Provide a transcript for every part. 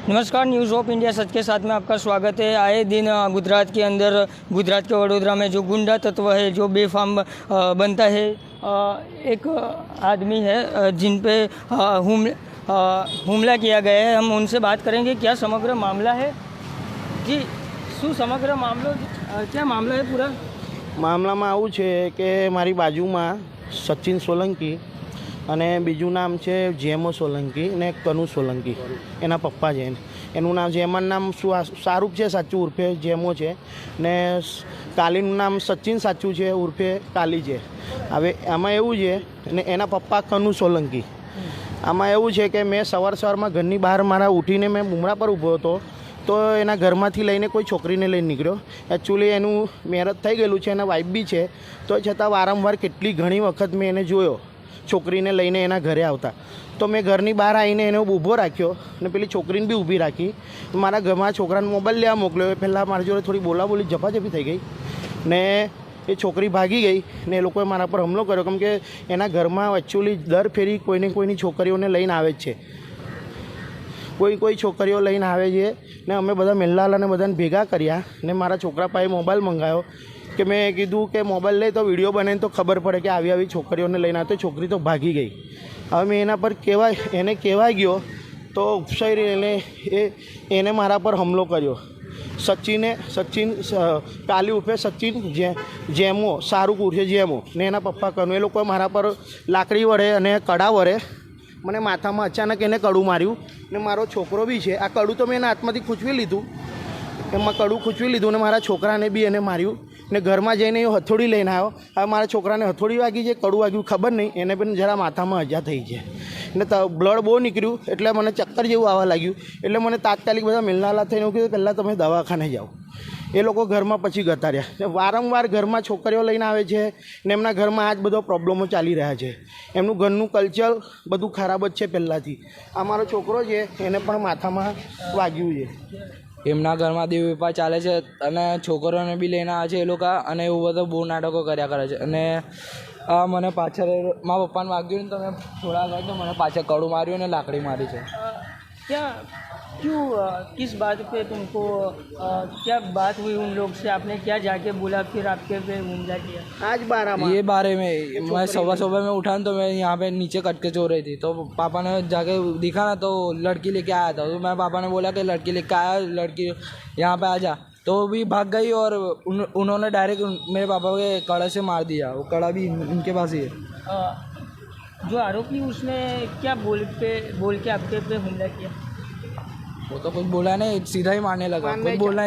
नमस्कार, news of India सच के साथ में आपका स्वागत है। आए दिन गुजरात के अंदर, गुजरात के वडोदरा में जो गुंडा तत्व है, जो बेफाम बनता है, एक आदमी है जिन पे હુમલા किया गया है। हम उनसे बात करेंगे क्या समग्र मामला है। जी, શું સમગ્ર મામલો, क्या मामला है पूरा? મામલામાં આવું છે કે મારી બાજુમાં સચિન સોલંકી અને બીજું નામ છે જેમો સોલંકી ને કનુ સોલંકી, એના પપ્પા છે. એનું નામ જેમાનું નામ શાહરૂખ છે સાચું, ઉર્ફે જેમો છે, ને કાલીનું નામ સચિન સાચું છે, ઉર્ફે કાલી છે. હવે આમાં એવું છે, ને એના પપ્પા કનુ સોલંકી. આમાં એવું છે કે મેં સવારમાં ઘરની બહાર મારા ઉઠીને મેં બુમરા પર ઊભો હતો, તો એના ઘરમાંથી લઈને કોઈ છોકરીને લઈને નીકળ્યો. એકચ્યુઅલી એનું મેરેજ થઈ ગયેલું છે, એના વાઈફ બી છે, તો છતાં વારંવાર કેટલી ઘણી વખત મેં એને જોયો છોકરીને લઈને એના ઘરે આવતા. તો મેં ઘરની બહાર આવીને એને ઊભો રાખ્યો અને પેલી છોકરીને બી ઊભી રાખી. મારા ઘરમાં છોકરાને મોબાઈલ લેવા મોકલ્યો. પહેલાં મારી જોડે થોડી બોલાબોલી ઝપાઝપી થઈ ગઈ ને એ છોકરી ભાગી ગઈ ને એ લોકોએ મારા પર હુમલો કર્યો. કેમ કે એના ઘરમાં એકચ્યુઅલી દર ફેરી કોઈની છોકરીઓને લઈને આવે જ છે, કોઈ છોકરીઓ લઈને આવે છે. ને અમે બધા મેલ્લાલાને બધાને ભેગા કર્યા ને મારા છોકરા પાસે મોબાઈલ મંગાવ્યો કે મેં કીધું કે મોબાઈલ લઈ તો વિડીયો બનાવીને તો ખબર પડે કે આવી છોકરીઓને લઈને આવે. તો છોકરી તો ભાગી ગઈ. હવે મેં એના પર કહેવાય ગયો તો ઉપસાઈ એને મારા પર હુમલો કર્યો. સચિન કાલી ઉર્ફે સચિન જેમો, શાહરૂખ ઉર્ફે જેમો ને એના પપ્પા કનુ, એ લોકોએ મારા પર લાકડી વડે અને કડા વડે મને માથામાં અચાનક એને કડું માર્યું. ને મારો છોકરો બી છે, આ કડું તો મેં એના હાથમાંથી ખૂંચવી લીધું, એમાં કડું ખૂંચવી લીધું ને મારા છોકરાને બી એને માર્યું. ને ઘરમાં જઈને એ હથોડી લઈને આવ્યો. હવે મારા છોકરાને હથોડી વાગી છે, કડું વાગ્યું ખબર નહીં, એને પણ જરા માથામાં હજા થઈ છે ને બ્લડ બહુ નીકળ્યું, એટલે મને ચક્કર જેવું આવવા લાગ્યું. એટલે મને તાત્કાલિક બધા મિલનાલા થઈને એવું કીધું પહેલાં તમે દવાખાને જાઓ. એ લોકો ઘરમાં પછી જતા રહ્યા. વારંવાર ઘરમાં છોકરીઓ લઈને આવે છે ને એમના ઘરમાં આ જ બધો પ્રોબ્લેમો ચાલી રહ્યા છે. એમનું ઘરનું કલ્ચર બધું ખરાબ જ છે પહેલાંથી. આ મારો છોકરો છે, એને પણ માથામાં વાગ્યું છે. એમના ઘરમાં દેવ વેપાર ચાલે છે અને છોકરીઓને બી લઈને આવે છે એ લોકો, અને એવું બધું બહુ નાટકો કર્યા કરે છે. અને મને પાછળ મારા પપ્પાને વાગ્યું ને તો મેં થોડા ગયા તો મને પાછળ કડું માર્યું અને લાકડી મારી છે. क्यों, किस बात पे तुमको, क्या बात हुई उन लोग से? आपने क्या जाके बोला, फिर आपके पे हमला किया? आज 12 ये बारे में मैं सुबह में उठा तो मैं यहाँ पे नीचे कट के सो रही थी, तो पापा ने जाके दिखा ना तो लड़की लेके आया था. तो मैं पापा ने बोला कि लड़की लेके आया, लड़की यहाँ पे आ जा, तो भी भाग गई और उन्होंने डायरेक्ट मेरे पापा के कड़ा से मार दिया. वो कड़ा भी उनके पास ही है. जो आरोपी उसने क्या बोल के आपके पे हमला किया? वो तो कुछ बोला नहीं, सीधा ही मारने लगा. कुछ बोला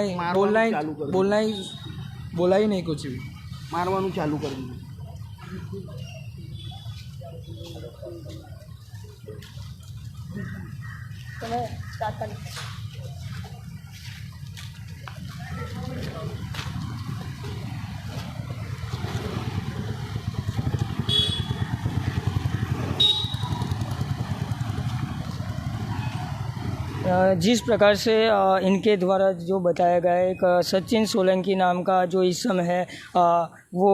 ही नहीं, कुछ भी મારવાનું ચાલુ કરી દીધું. તમે સ્ટાર્ટ કરી. जिस प्रकार से इनके द्वारा जो बताया गया है, एक सचिन सोलंकी नाम का जो इसम है, वो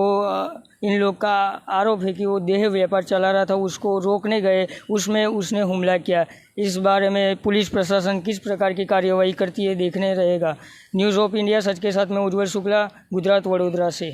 इन लोग का आरोप है कि वो देह व्यापार चला रहा था, उसको रोकने गए, उसमें उसने हमला किया. इस बारे में पुलिस प्रशासन किस प्रकार की कार्यवाही करती है देखने रहेगा. न्यूज़ ऑफ इंडिया सच के साथ में उज्ज्वल शुक्ला, गुजरात वडोदरा से.